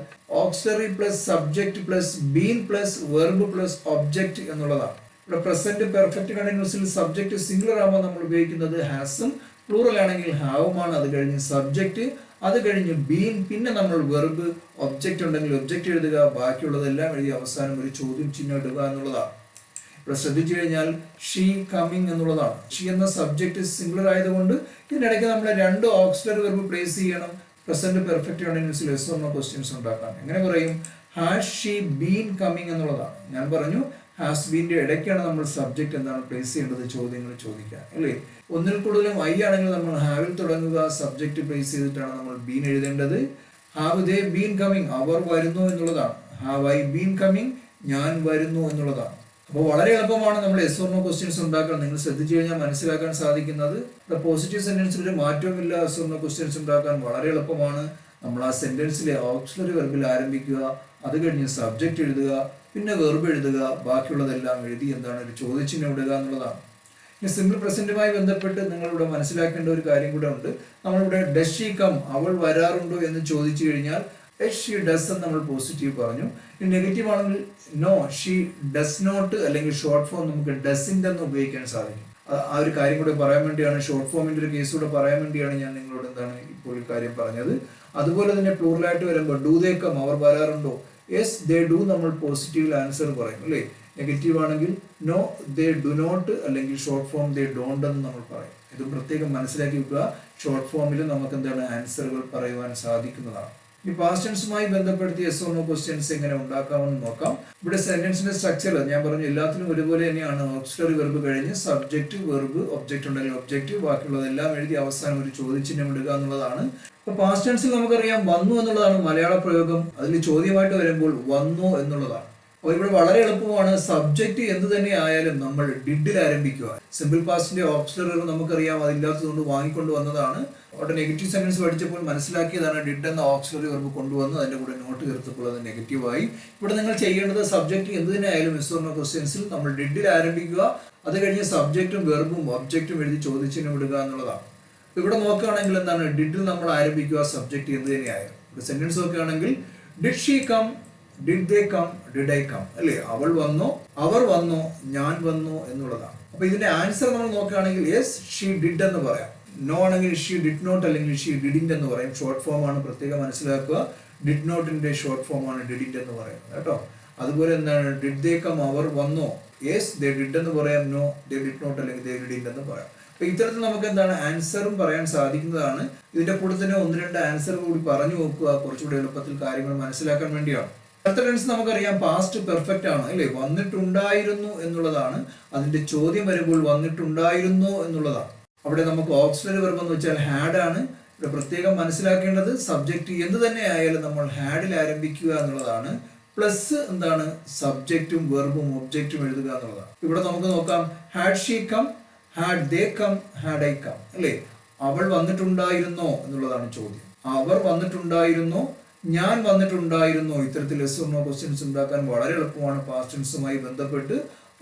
auxiliary plus subject plus been plus verb plus object എന്നുള്ളതാണ്. ഇവിടെ പ്രസന്റ് പെർഫെക്റ്റ് കണ്ടിന്യൂസിൽ സബ്ജക്റ്റ് സിംഗുലർ ആകുമ്പോൾ നമ്മൾ ഉപയോഗിക്കുന്നത് ഹാസും, പ്ലൂറൽ ആണെങ്കിൽ ഹാവുമാണ്. അത് കഴിഞ്ഞ് സബ്ജക്റ്റ്, അത് കഴിഞ്ഞ് ബീൻ, പിന്നെ നമ്മൾ വെർബ്, ഒബ്ജക്റ്റ് ഉണ്ടെങ്കിൽ ഒബ്ജക്റ്റ് എഴുതുക, ബാക്കിയുള്ളതെല്ലാം എഴുതി അവസാനം ഒരു ചോദ്യം ചിഹ്നം ഇടുക എന്നുള്ളതാണ്. ഇവിടെ ശ്രദ്ധിച്ചു കഴിഞ്ഞാൽ ഷീ കമ്മിങ് എന്നുള്ളതാണ്. ഷീ എന്ന സബ്ജക്റ്റ് സിംഗുലർ ആയതുകൊണ്ട് ഇതിനിടയ്ക്ക് നമ്മൾ 2 ഓക്സിലറി വെർബ് പ്ലേസ് ചെയ്യണം. പ്രസന്റ് പെർഫെക്റ്റ് കണ്ടിന്യൂസിൽ യെസ് ഓർ നോ ക്വസ്റ്റ്യൻസ് ഉണ്ടാക്കാം. എങ്ങനെ പറയും? ഹാസ് ഷീ ബീൻ കമ്മിങ് എന്നുള്ളതാണ്. ഞാൻ പറഞ്ഞു ഹാസ് ബീന്റെ ഇടയ്ക്കാണ് നമ്മൾ സബ്ജക്റ്റ് എന്താണ് പ്ലേസ് ചെയ്യേണ്ടത്, ചോദ്യങ്ങൾ ചോദിക്കാൻ അല്ലേ. ഒന്നിൽ കൂടുതലും ഐ ആണെങ്കിൽ നമ്മൾ ഹാവിൽ തുടങ്ങുക, സബ്ജക്റ്റ് പ്ലേസ് ചെയ്തിട്ടാണ് നമ്മൾ ബീൻ എഴുതേണ്ടത്. ഹാവ് ദേ ബീൻ കമ്മിങ്, അവർ വരുന്നു എന്നുള്ളതാണ്. ഹാവ് ഐ ബീൻ കമ്മിങ്, ഞാൻ വരുന്നു എന്നുള്ളതാണ്. അപ്പോൾ വളരെ എളുപ്പമാണ് നമ്മൾ യെസ് ഓർ നോ ക്വസ്റ്റ്യൻസ് ഉണ്ടാക്കാൻ. നിങ്ങൾ ശ്രദ്ധിച്ചു കഴിഞ്ഞാൽ മനസ്സിലാക്കാൻ സാധിക്കുന്നത് പോസിറ്റീവ് സെന്റൻസിൽ ഒരു മാറ്റവുമില്ല. യെസ് ഓർ നോ ക്വസ്റ്റ്യൻസ് ഉണ്ടാക്കാൻ വളരെ എളുപ്പമാണ്. നമ്മൾ ആ സെന്റൻസിലെ ഓക്സിലറി വെർബിൽ ആരംഭിക്കുക, അത് കഴിഞ്ഞ് സബ്ജക്റ്റ് എഴുതുക, പിന്നെ വെർബ് എഴുതുക, ബാക്കിയുള്ളതെല്ലാം എഴുതി എന്താണ് ഒരു ചോദ്യചിഹ്നം ഇടുക എന്നുള്ളതാണ്. ഇനി സിമ്പിൾ പ്രസന്റുമായി ബന്ധപ്പെട്ട് നിങ്ങളിവിടെ മനസ്സിലാക്കേണ്ട ഒരു കാര്യം കൂടെ ഉണ്ട്. നമ്മളിവിടെ ഡസ് ഷീ കം, അവൾ വരാറുണ്ടോ എന്ന് ചോദിച്ചു കഴിഞ്ഞാൽ ഷീ ഡസ് എന്ന് നമ്മൾ പോസിറ്റീവ് പറഞ്ഞു. ഇനി നെഗറ്റീവ് ആണെങ്കിൽ നോ ഷീ ഡസ് നോട്ട്, അല്ലെങ്കിൽ ഷോർട്ട് ഫോം നമുക്ക് ഡസിന്റ് എന്ന് ഉപയോഗിക്കാൻ സാധിക്കും. ആ ഒരു കാര്യം കൂടെ പറയാൻ വേണ്ടിയാണ്, ഷോർട്ട് ഫോമിന്റെ ഒരു കേസ് കൂടെ പറയാൻ വേണ്ടിയാണ് ഞാൻ നിങ്ങളോട് എന്താണ് ഇപ്പോൾ ഈ കാര്യം പറഞ്ഞത്. അതുപോലെ തന്നെ പ്ലൂറലായിട്ട് വരുമ്പോൾ ഡു ദേ കം, അവർ വരാറുണ്ടോ? യെസ് ദേ ഡു നമ്മൾ പോസിറ്റീവിൽ ആൻസർ പറയും അല്ലേ. നെഗറ്റീവ് ആണെങ്കിൽ നോ ദേ ഡു നോട്ട്, അല്ലെങ്കിൽ ഷോർട്ട് ഫോം ദേ ഡോണ്ട് എന്ന് നമ്മൾ പറയും. ഇത് പ്രത്യേകം മനസ്സിലാക്കി വെക്കുക. ഷോർട്ട് ഫോമിൽ നമുക്ക് എന്താണ് ആൻസറുകൾ പറയുവാൻ സാധിക്കുന്നതാണ്. ഈ പാസ്റ്റ് ടെൻസുമായി ബന്ധപ്പെടുത്തി യെസ് ഓർ നോ ക്വസ്റ്റ്യൻസ് എങ്ങനെ ഉണ്ടാക്കാമെന്ന് നോക്കാം. ഇവിടെ സെന്റൻസിന്റെ സ്ട്രക്ചർ ഞാൻ പറഞ്ഞു എല്ലാത്തിനും ഒരുപോലെ തന്നെയാണ്. ഓക്സിലറി വെർബ് കഴിഞ്ഞ് സബ്ജക്റ്റ്, വെർബ്, ഒബ്ജക്റ്റ് ഉണ്ടെങ്കിൽ ഒബ്ജക്റ്റ്, ബാക്കിയുള്ളതെല്ലാം എഴുതി അവസാനം ഒരു ചോദ്യചിഹ്നം ഇടുക എന്നുള്ളതാണ്. ഇപ്പൊ പാസ്റ്റ് ടെൻസിൽ നമുക്കറിയാം വന്നു എന്നുള്ളതാണ് മലയാള പ്രയോഗം. അതിൽ ചോദ്യമായിട്ട് വരുമ്പോൾ വന്നു എന്നുള്ളതാണ്. അപ്പോൾ ഇവിടെ വളരെ എളുപ്പമാണ്. സബ്ജക്റ്റ് എന്ത് തന്നെ ആയാലും നമ്മൾ ഡിഡിൽ ആരംഭിക്കുക. സിമ്പിൾ പാസ്റ്റിന്റെ ഓക്സിലറി നമുക്കറിയാം, അതില്ലാത്തതുകൊണ്ട് വാങ്ങിക്കൊണ്ട് വന്നതാണ്. അവിടെ നെഗറ്റീവ് സെന്റൻസ് പഠിച്ചപ്പോൾ മനസ്സിലാക്കിയതാണ് ഡിഡ് എന്ന ഓക്സിലറി വെർബ് കൊണ്ടുവന്ന് അതിന്റെ കൂടെ നോട്ട് ചേർത്തപ്പോൾ അത് നെഗറ്റീവായി. ഇവിടെ നിങ്ങൾ ചെയ്യേണ്ടത് സബ്ജക്റ്റ് എന്ത് തന്നെ ആയാലും യെസ് ഓർ നോ ക്വസ്റ്റ്യൻസിൽ നമ്മൾ ഡിഡിൽ ആരംഭിക്കുക, അത് കഴിഞ്ഞ് സബ്ജക്റ്റും വെർബും ഒബ്ജക്റ്റും എഴുതി ചോദിച്ചിനും വിടുക എന്നുള്ളതാണ്. ഇവിടെ നോക്കുകയാണെങ്കിൽ എന്താണ് ഡിഡിൽ നമ്മൾ ആരംഭിക്കുക, സബ്ജക്റ്റ് എന്ത് തന്നെയായാലും. ഇവിടെ സെന്റൻസ് നോക്കുകയാണെങ്കിൽ did she come, did they come, did I come അല്ലേ. അവൾ വന്നോ, അവർ വന്നോ, ഞാൻ വന്നു എന്നുള്ളതാണ്. അപ്പൊ ഇതിന്റെ ആൻസർ നമ്മൾ നോക്കുകയാണെങ്കിൽ യെസ് ഷീ ഡിഡ് എന്ന് പറയാം. നോ ആണെങ്കിൽ ഷീ ഡിഡ് നോട്ട്, അല്ലെങ്കിൽ ഷീ ഡിഡിന്റ് എന്ന് പറയും. ഷോർട്ട് ഫോം ആണ്, പ്രത്യേകം മനസ്സിലാക്കുക. ഡിഡ് നോട്ടിന്റെ ഷോർട്ട് ഫോം ആണ് ഡിഡിന്റ് എന്ന് പറയുന്നത് കേട്ടോ. അതുപോലെ എന്താണ് ഡിഡ് ദേ കം, അവർ വന്നോ, യെസ് ദേ ഡിഡ് എന്ന് പറയാം. നോ ദേ ഡിഡ് നോട്ട്, അല്ലെങ്കിൽ ദേ ഡിഡിന്റ് എന്ന് പറയാം. അപ്പൊ ഇത്തരത്തിൽ നമുക്ക് എന്താണ് ആൻസറും പറയാൻ സാധിക്കുന്നതാണ്. ഇതിന്റെ കൂടെ തന്നെ 1-2 ആൻസർ കൂടി പറഞ്ഞു നോക്കുക, കുറച്ചുകൂടി എളുപ്പത്തിൽ കാര്യങ്ങൾ മനസ്സിലാക്കാൻ വേണ്ടിയാണ്. അടുത്ത ടെൻസ് നമുക്കറിയാം പാസ്റ്റ് പെർഫെക്റ്റ് ആണ് അല്ലേ. വന്നിട്ടുണ്ടായിരുന്നു എന്നുള്ളതാണ്. അതിന്റെ ചോദ്യം വരുമ്പോൾ വന്നിട്ടുണ്ടായിരുന്നു എന്നുള്ളതാണ്. അവിടെ നമുക്ക് ഓക്സിലറി വെർബ് എന്ന് വെച്ചാൽ ഹാഡ് ആണ്. ഇവിടെ പ്രത്യേകം മനസ്സിലാക്കേണ്ടത് സബ്ജക്റ്റ് എന്ത് തന്നെ ആയാലും നമ്മൾ ഹാഡിൽ ആരംഭിക്കുക എന്നുള്ളതാണ്. പ്ലസ് എന്താണ് സബ്ജക്റ്റും വെർബും ഒബ്ജക്റ്റും എഴുതുക എന്നുള്ളതാണ്. ഇവിടെ നമുക്ക് നോക്കാം had she come, had they come, had I come അല്ലേ. അവൾ വന്നിട്ടുണ്ടായിരുന്നോ എന്നുള്ളതാണ് ചോദ്യം. അവർ വന്നിട്ടുണ്ടായിരുന്നോ, ഞാൻ വന്നിട്ടുണ്ടായിരുന്നോ. ഇത്തരത്തിൽ യെസ് ഓർ നോ ക്വസ്റ്റ്യൻസ് ഉണ്ടാക്കാൻ വളരെ എളുപ്പമാണ്. പാസ്റ്റ് ടെൻസുമായി ബന്ധപ്പെട്ട്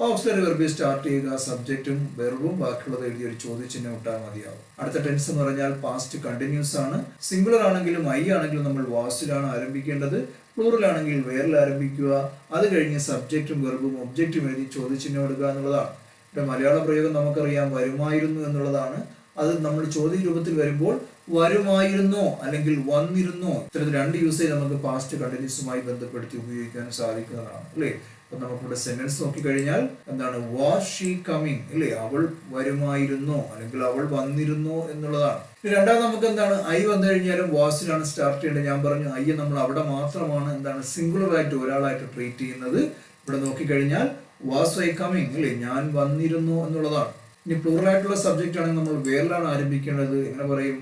ഓക്സിലറി വെർബിൽ സ്റ്റാർട്ട് ചെയ്യുക, സബ്ജക്റ്റും വെർബും, ബാക്കിയുള്ളത് എഴുതി ഒരു ചോദ്യചിഹ്നം ഇട്ടാൽ മതിയാവും. അടുത്ത ടെൻസ് എന്ന് പറഞ്ഞാൽ പാസ്റ്റ് കണ്ടിന്യൂസ് ആണ്. സിംഗുലർ ആണെങ്കിലും ഐ ആണെങ്കിലും നമ്മൾ വാസിലാണ് ആരംഭിക്കേണ്ടത്. പ്ലൂറൽ ആണെങ്കിൽ വേറിൽ ആരംഭിക്കുക, അത് കഴിഞ്ഞ് സബ്ജക്റ്റും വെർബും ഒബ്ജക്റ്റും എഴുതി ചോദ്യചിഹ്നം ഇടുക എന്നുള്ളതാണ്. ഇവിടെ മലയാള പ്രയോഗം നമുക്കറിയാം വരുമായിരുന്നു എന്നുള്ളതാണ്. അത് നമ്മൾ ചോദ്യ രൂപത്തിൽ വരുമ്പോൾ വരുമായിരുന്നോ അല്ലെങ്കിൽ വന്നിരുന്നോ, ഇത്തരത്തിൽ 2 യൂസേജ് നമുക്ക് പാസ്റ്റ് കണ്ടിന്യൂസുമായി ബന്ധപ്പെടുത്തി ഉപയോഗിക്കാൻ സാധിക്കുന്നതാണ് അല്ലേ. അപ്പൊ നമുക്കിവിടെ സെന്റൻസ് നോക്കിക്കഴിഞ്ഞാൽ എന്താണ് വാസ് ഷീ കമ്മിങ് അല്ലേ. അവൾ വരുമായിരുന്നോ അല്ലെങ്കിൽ അവൾ വന്നിരുന്നോ എന്നുള്ളതാണ്. രണ്ടാമത് നമുക്ക് എന്താണ് ഐ വന്നു കഴിഞ്ഞാലും വാസിലാണ് സ്റ്റാർട്ട് ചെയ്യേണ്ടത്. ഞാൻ പറഞ്ഞു ഐ നമ്മൾ അവിടെ മാത്രമാണ് എന്താണ് സിംഗുലർ ആയിട്ട് ഒരാളായിട്ട് ട്രീറ്റ് ചെയ്യുന്നത്. ഇവിടെ നോക്കിക്കഴിഞ്ഞാൽ വാസ് ഐ കമ്മിങ് അല്ലേ, ഞാൻ വന്നിരുന്നു എന്നുള്ളതാണ്. ഇനി പ്ലൂറൽ ആയിട്ടുള്ള സബ്ജക്റ്റ് ആണെങ്കിൽ നമ്മൾ വേറിലാണ് ആരംഭിക്കേണ്ടത്. എങ്ങനെ പറയും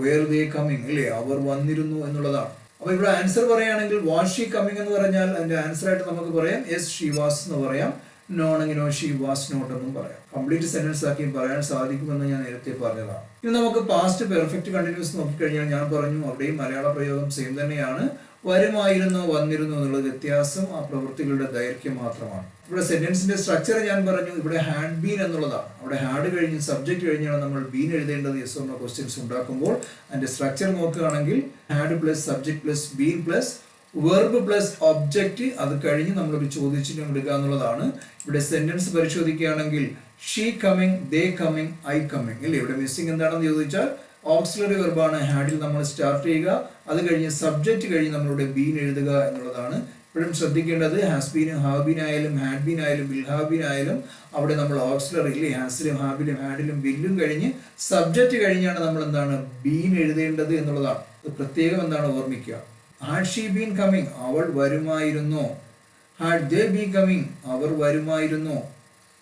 വേർ ദേ കമ്മിങ് അല്ലേ, അവർ വന്നിരുന്നു എന്നുള്ളതാണ്. അപ്പൊ ഇവിടെ ആൻസർ പറയുകയാണെങ്കിൽ വാസ് ഷീ കമ്മിങ് എന്ന് പറഞ്ഞാൽ അതിന്റെ ആൻസർ ആയിട്ട് നമുക്ക് പറയാം യെസ് ഷീ വാസ് എന്ന് പറയാം. നോ ആണെങ്കിൽ നോ ഷീ വാസ് നോട്ട് എന്നും പറയാം. കംപ്ലീറ്റ് സെന്റൻസ് ആക്കി പറയാൻ സാധിക്കുമെന്ന് ഞാൻ നേരത്തെ പറഞ്ഞതാണ്. ഇനി നമുക്ക് പാസ്റ്റ് പെർഫെക്റ്റ് കണ്ടിന്യൂസ് നോക്കിക്കഴിഞ്ഞാൽ ഞാൻ പറഞ്ഞു അവിടെയും മലയാള പ്രയോഗം സെയിം തന്നെയാണ്. വരുമായിരുന്നു, വന്നിരുന്നു എന്നുള്ളത് വ്യത്യാസം ആ പ്രവൃത്തികളുടെ ദൈർഘ്യം മാത്രമാണ്. ഇവിടെ സെന്റൻസിന്റെ സ്ട്രക്ചർ ഞാൻ പറഞ്ഞു, ഇവിടെ ഹാഡ് ബീൻ എന്നുള്ളതാണ്. അവിടെ ഹാഡ് കഴിഞ്ഞ് സബ്ജക്ട് കഴിഞ്ഞാണ് നമ്മൾ ബീൻ എഴുതേണ്ടത് യെസ് ഓർ നോ ക്വസ്റ്റ്യൻസ് ഉണ്ടാക്കുമ്പോൾ. അതിന്റെ സ്ട്രക്ചർ നോക്കുകയാണെങ്കിൽ had plus subject plus been plus verb plus object, അത് കഴിഞ്ഞ് നമ്മളൊരു ചോദ്യചിഹ്നം എടുക്കുക എന്നുള്ളതാണ്. ഇവിടെ സെന്റൻസ് പരിശോധിക്കുകയാണെങ്കിൽ she coming, they coming, I coming അല്ലേ. ഇവിടെ മിസ്സിംഗ് എന്താണെന്ന് ചോദിച്ചാൽ ഓക്സിലറി വെർബാണ്. ഹാഡിൽ നമ്മൾ സ്റ്റാർട്ട് ചെയ്യുക, അത് കഴിഞ്ഞ് സബ്ജക്റ്റ് കഴിഞ്ഞ് നമ്മളുടെ ബീൻ എഴുതുക എന്നുള്ളതാണ്. ഇപ്പോഴും ശ്രദ്ധിക്കേണ്ടത് ഹാസ് ബീനും ഹാവ് ബീൻ ആയാലും ഹാഡ് ബീൻ ആയാലും വിൽ ഹാവ് ബീൻ ആയാലും അവിടെ നമ്മൾ ഓക്സിലറി ഇല്ലേ ഹാസിലും ഹാബിലും ഹാഡിലും വില്ലും കഴിഞ്ഞ് സബ്ജക്റ്റ് കഴിഞ്ഞാണ് നമ്മൾ എന്താണ് ബീൻ എഴുതേണ്ടത് എന്നുള്ളതാണ്. അത് പ്രത്യേകം എന്താണ് ഓർമ്മിക്കുക. ഹാഡ് ഷീ ബീൻ കമ്മിങ്, അവൾ വരുമായിരുന്നു. ഹാഡ് ദേ ബീൻ കമ്മിങ്, അവർ വരുമായിരുന്നു.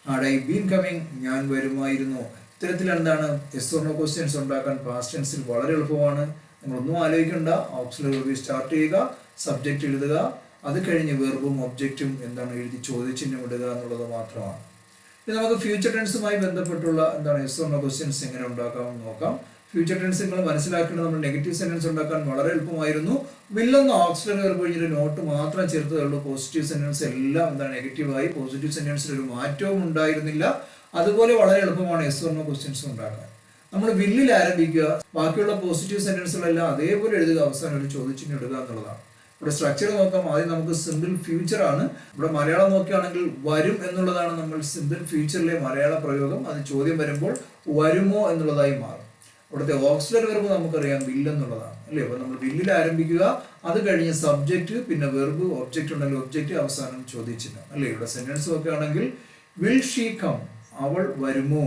ഹാഡ് ഐ ബീൻ കമ്മിങ്, ഞാൻ വരുമായിരുന്നു. ഇത്തരത്തിൽ എന്താണ് യെസ് ഓർ നോ ക്വസ്റ്റ്യൻസ് ഉണ്ടാക്കാൻ പാസ്റ്റ് ടെൻസിൽ വളരെ എളുപ്പമാണ്. നിങ്ങളൊന്നും ആലോചിക്കണ്ട, ഓക്സിലറി വെർബ് സ്റ്റാർട്ട് ചെയ്യുക, സബ്ജക്റ്റ് എഴുതുക, അത് കഴിഞ്ഞ് വെർബും ഒബ്ജക്റ്റും എന്താണ് എഴുതി ചോദ്യചിഹ്നം ഇടുക എന്നുള്ളത് മാത്രമാണ്. ഇനി നമുക്ക് ഫ്യൂച്ചർ ടെൻസുമായി ബന്ധപ്പെട്ടുള്ള എന്താണ് യെസ് ഓർ നോ ക്വസ്റ്റ്യൻസ് എങ്ങനെ ഉണ്ടാക്കാമെന്ന് നോക്കാം. ഫ്യൂച്ചർ ടെൻസ് നിങ്ങൾ മനസ്സിലാക്കേണ്ടത് നമ്മൾ നെഗറ്റീവ് സെന്റൻസ് ഉണ്ടാക്കാൻ വളരെ എളുപ്പമായിരുന്നു. വില്ലെന്ന ഓക്സിലറി വെർബ് കഴിഞ്ഞൊരു നോട്ട് മാത്രം ചേർത്തതേ ഉള്ളൂ. പോസിറ്റീവ് സെന്റൻസ് എല്ലാം എന്താണ് നെഗറ്റീവായി. പോസിറ്റീവ് സെന്റൻസിൽ ഒരു മാറ്റവും ഉണ്ടായിരുന്നില്ല. അതുപോലെ വളരെ എളുപ്പമാണ് യെസ് ഓർ നോ ക്വസ്റ്റ്യൻസ് ഉണ്ടാക്കാൻ. നമ്മൾ വില്ലിൽ ആരംഭിക്കുക, ബാക്കിയുള്ള പോസിറ്റീവ് സെന്റൻസുകളെല്ലാം അതേപോലെ എഴുതുക, അവസാനം ഒരു ചോദ്യചിഹ്നം ഇടുക എന്നുള്ളതാണ്. ഇവിടെ സ്ട്രക്ചർ നോക്കാം. ആദ്യം നമുക്ക് സിമ്പിൾ ഫ്യൂച്ചർ ആണ്. ഇവിടെ മലയാളം നോക്കുകയാണെങ്കിൽ വരും എന്നുള്ളതാണ് നമ്മൾ സിമ്പിൾ ഫ്യൂച്ചറിലെ മലയാള പ്രയോഗം. അത് ചോദ്യം വരുമ്പോൾ വരുമോ എന്നുള്ളതായി മാറും. ഇവിടുത്തെ ഓക്സിലറി വെർബ് നമുക്കറിയാം വിൽ എന്നുള്ളതാണ് അല്ലേ. അപ്പൊ നമ്മൾ വില്ലിൽ ആരംഭിക്കുക, അത് കഴിഞ്ഞ് സബ്ജക്റ്റ്, പിന്നെ വെർബ്, ഒബ്ജക്റ്റ് ഉണ്ടെങ്കിൽ ഒബ്ജക്റ്റ്, അവസാനം ചോദ്യചിഹ്നം അല്ലേ. ഇവിടെ സെന്റൻസ് നോക്കുകയാണെങ്കിൽ വിൽ ഷീ കം, അവൾ വരുമോ.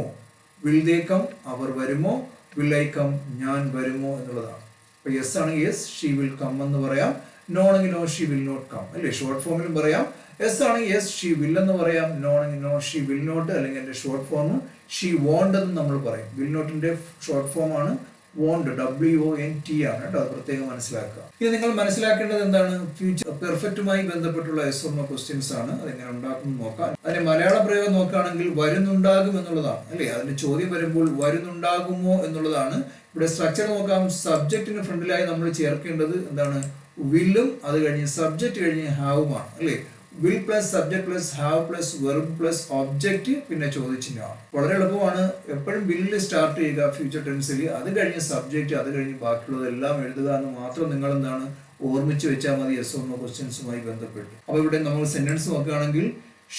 വിൽ ദേ കം, അവർ വരുമോ. വിൽ ഐ കം, ഞാൻ വരുമോ എന്നുള്ളതാണ്. അപ്പൊ യെസ് ആണെങ്കിൽ യെസ് ഷീ വിൽ കം എന്ന് പറയാം. നോ ആണെങ്കിൽ no she will not come അല്ലേ. ഷോർട്ട് ഫോമിലും പറയാം. യെസ് ആണെങ്കിൽ യെസ് ഷീ വിൽ എന്ന് പറയാം. നോ ആണെങ്കിൽ നോ ഷീ വിൽ നോട്ട്, അല്ലെങ്കിൽ എന്റെ ഷോർട്ട് ഫോം ഷീ വോണ്ട് എന്ന് നമ്മൾ പറയും. വിൽ നോട്ടിന്റെ ഷോർട്ട് ഫോം ആണ് വോണ്ട്, WONT ആണ് കേട്ടോ. അത് പ്രത്യേകം മനസ്സിലാക്കുക. ഇത് നിങ്ങൾ മനസ്സിലാക്കേണ്ടത് എന്താണ്, ഫ്യൂച്ചർ പെർഫെക്റ്റുമായി ബന്ധപ്പെട്ടുള്ള യെസ് ഓർ നോ ക്വസ്റ്റ്യൻസ് ആണ്. അതെങ്ങനെ ഉണ്ടാക്കും നോക്കാം. അതിന്റെ മലയാള പ്രയോഗം നോക്കുകയാണെങ്കിൽ വരുന്നുണ്ടാകും എന്നുള്ളതാണ് അല്ലേ. അതിന്റെ ചോദ്യം വരുമ്പോൾ വരുന്നുണ്ടാകുമോ എന്നുള്ളതാണ്. ഇവിടെ സ്ട്രക്ചർ നോക്കാം. സബ്ജക്റ്റിന് ഫ്രണ്ടിലായി നമ്മൾ ചേർക്കേണ്ടത് എന്താണ് വില്ലും, അത് കഴിഞ്ഞ് സബ്ജക്റ്റ് കഴിഞ്ഞ് ഹാവുമാണ് അല്ലേ. Will plus subject plus have plus verb plus object, പിന്നെ ചോദ്യചിഹ്നമാണ്. വളരെ എളുപ്പമാണ്. എപ്പോഴും വില്ലിൽ സ്റ്റാർട്ട് ചെയ്യുക ഫ്യൂച്ചർ ടെൻസിൽ, അത് കഴിഞ്ഞ് സബ്ജക്റ്റ്, അത് കഴിഞ്ഞ് ബാക്കിയുള്ളതെല്ലാം എഴുതുക എന്ന് മാത്രം നിങ്ങൾ എന്താണ് ഓർമ്മിച്ച് വെച്ചാൽ മതി യെസ് ഓർ നോ ക്വസ്റ്റ്യൻസുമായി ബന്ധപ്പെട്ട്. അപ്പൊ ഇവിടെ നമ്മൾ സെന്റൻസ് നോക്കുകയാണെങ്കിൽ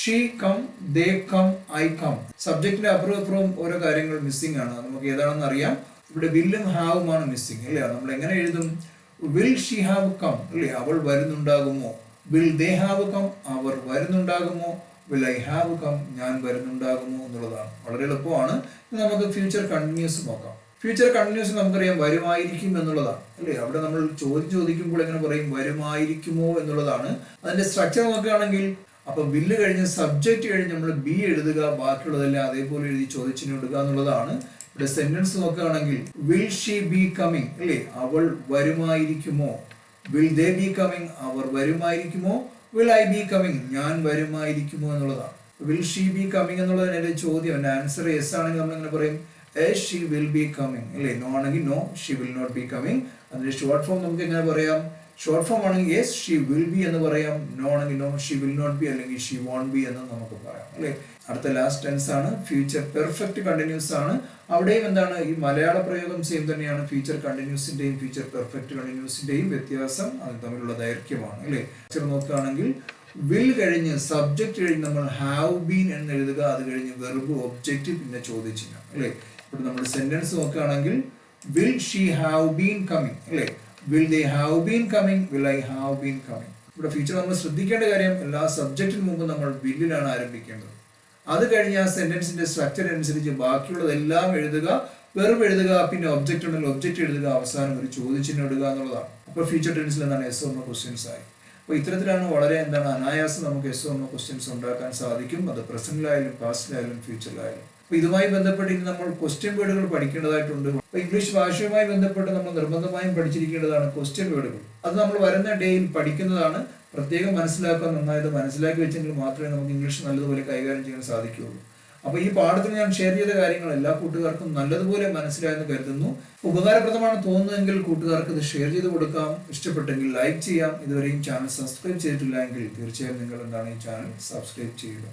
she come, they come, I come. സബ്ജക്റ്റിന്റെ അപ്പുറം അപ്പുറം ഓരോ കാര്യങ്ങൾ മിസ്സിംഗ് ആണ്. നമുക്ക് ഏതാണെന്ന് അറിയാം. ഇവിടെ വില്ലും ഹാവുമാണ് മിസ്സിംഗ് അല്ലേ. നമ്മൾ എങ്ങനെ എഴുതും, വിൽ ഷീ ഹാവ് കം അല്ലേ, അവൾ വരുന്നുണ്ടാകുമോ. വിൽ ദേ ഹാവ് കം, അവർ വരുന്നുണ്ടാകുമോ. വിൽ ഐ ഹാവ് കം, ഞാൻ വരുന്നുണ്ടാകുമോ എന്നുള്ളതാണ്. വളരെ എളുപ്പമാണ്. നമുക്ക് ഫ്യൂച്ചർ കണ്ടിന്യൂസ് നോക്കാം. ഫ്യൂച്ചർ കണ്ടിന്യൂസ് നമുക്കറിയാം വരുമായിരിക്കും എന്നുള്ളതാണ് അല്ലേ. അവിടെ നമ്മൾ ചോദ്യം ചോദിക്കുമ്പോൾ എങ്ങനെ പറയും, വരുമായിരിക്കുമോ എന്നുള്ളതാണ്. അതിന്റെ സ്ട്രക്ചർ നോക്കുകയാണെങ്കിൽ അപ്പൊ വില്ല് കഴിഞ്ഞ് സബ്ജക്റ്റ് കഴിഞ്ഞ് നമ്മൾ ബി എഴുതുക, ബാക്കിയുള്ളതെല്ലാം അതേപോലെ എഴുതി ചോദിച്ചിന് ഇടുക എന്നുള്ളതാണ്. ഇവിടെ സെന്റൻസ് നോക്കുകയാണെങ്കിൽ വിൽ ഷീ ബി കമ്മിങ് അല്ലേ, അവൾ വരുമായിരിക്കുമോ. വിൽ ദേ ബി കമ്മിങ്, അവർ വരുമായിരിക്കുമോ. വിൽ ഐ ബി കമ്മിങ്, ഞാൻ വരുമായിരിക്കുമോ എന്നുള്ളതാണ്. വിൽ ഷീ ബി കമ്മിങ് എന്നുള്ളതാണ് എന്റെ ചോദ്യം. എന്റെ ആൻസർ യെസ് ആണെങ്കിൽ നമ്മൾ എങ്ങനെ പറയും, ഷീ വിൽ ബി കമ്മിങ് അല്ലേ. നോ ആണെങ്കിൽ no she will not be coming. അതിന്റെ ഷോർട്ട് ഫോം നമുക്ക് എങ്ങനെ പറയാം, ഷോർട്ട് ഫോം ആണെങ്കിൽ യെസ് ഷീ വിൽ ബി എന്ന് പറയാം. നോ ആണെങ്കിൽ no she will not be, അല്ലെങ്കിൽ ഷീ വോണ്ട് ബി എന്ന് നമുക്ക് പറയാം അല്ലേ. അടുത്ത ലാസ്റ്റ് ടെൻസ് ആണ് ഫ്യൂച്ചർ പെർഫെക്റ്റ് കണ്ടിന്യൂസ് ആണ്. അവിടെയും എന്താണ് ഈ മലയാള പ്രയോഗം സെയിം തന്നെയാണ്. ഫ്യൂച്ചർ കണ്ടിന്യൂസിന്റെയും ഫ്യൂച്ചർ പെർഫെക്റ്റ് കണ്ടിന്യൂസിന്റെയും വ്യത്യാസം അത് തമ്മിലുള്ള ദൈർഘ്യമാണ് അല്ലേ. നോക്കുകയാണെങ്കിൽ വിൽ കഴിഞ്ഞ് സബ്ജക്റ്റ് കഴിഞ്ഞ് നമ്മൾ ഹാവ് ബീൻ എന്ന് എഴുതുക, അത് കഴിഞ്ഞ് വെർബ് ഒബ്ജക്റ്റ് പിന്നെ ചോദ്യചിഹ്നം അല്ലേ. ഇവിടെ നമ്മൾ സെന്റൻസ് നോക്കുകയാണെങ്കിൽ will she have been coming അല്ലേ. Will they have been coming, will I have been coming. ഇവിടെ ഫ്യൂച്ചർ നമ്മൾ ശ്രദ്ധിക്കേണ്ട കാര്യം എല്ലാ സബ്ജക്റ്റിന് മുമ്പ് നമ്മൾ വില്ലിലാണ് ആരംഭിക്കേണ്ടത്. അത് കഴിഞ്ഞ് ആ സെന്റൻസിന്റെ സ്ട്രക്ചർ അനുസരിച്ച് ബാക്കിയുള്ളതെല്ലാം എഴുതുക, വെറും എഴുതുക, പിന്നെ ഒബ്ജക്റ്റ് ഉണ്ടെങ്കിൽ ഒബ്ജക്റ്റ് എഴുതുക, അവസാനം ഒരു ചോദ്യചിഹ്നം ഇടുക എന്നുള്ളതാണ്. അപ്പൊ ഫ്യൂച്ചർ ടെൻസിൽ എന്താണ് യെസ് ഓർ നോ ക്വസ്റ്റ്യൻസ് ആയി. അപ്പൊ ഇത്തരത്തിലാണ് വളരെ എന്താണ് അനായാസം നമുക്ക് യെസ് ഓർ നോ ക്വസ്റ്റ്യൻസ് ഉണ്ടാക്കാൻ സാധിക്കും. അത് പ്രസന്റിലായാലും പാസ്റ്റിലായാലും ഫ്യൂച്ചറിലായാലും. അപ്പൊ ഇതുമായി ബന്ധപ്പെട്ട് ഇനി നമ്മൾ ക്വസ്റ്റ്യൻ വേർഡുകൾ പഠിക്കേണ്ടതായിട്ടുണ്ട്. അപ്പൊ ഇംഗ്ലീഷ് ഭാഷയുമായി ബന്ധപ്പെട്ട് നമ്മൾ നിർബന്ധമായും പഠിച്ചിരിക്കേണ്ടതാണ് ക്വസ്റ്റ്യൻ വേർഡുകൾ. അത് നമ്മൾ വരുന്ന ഡേയിൽ പഠിക്കുന്നതാണ്. പ്രത്യേകം മനസ്സിലാക്കാൻ, നന്നായിട്ട് മനസ്സിലാക്കി വെച്ചെങ്കിൽ മാത്രമേ നമുക്ക് ഇംഗ്ലീഷ് നല്ലതുപോലെ കൈകാര്യം ചെയ്യാൻ സാധിക്കുകയുള്ളൂ. അപ്പോൾ ഈ പാഠത്തിൽ ഞാൻ ഷെയർ ചെയ്ത കാര്യങ്ങൾ എല്ലാ കൂട്ടുകാർക്കും നല്ലതുപോലെ മനസ്സിലായെന്ന് കരുതുന്നു. ഉപകാരപ്രദമാണ് തോന്നുന്നതെങ്കിൽ കൂട്ടുകാർക്ക് ഇത് ഷെയർ ചെയ്ത് കൊടുക്കാം. ഇഷ്ടപ്പെട്ടെങ്കിൽ ലൈക്ക് ചെയ്യാം. ഇതുവരെയും ചാനൽ സബ്സ്ക്രൈബ് ചെയ്തിട്ടില്ല എങ്കിൽ തീർച്ചയായും നിങ്ങൾ ഈ ചാനൽ സബ്സ്ക്രൈബ് ചെയ്യുക.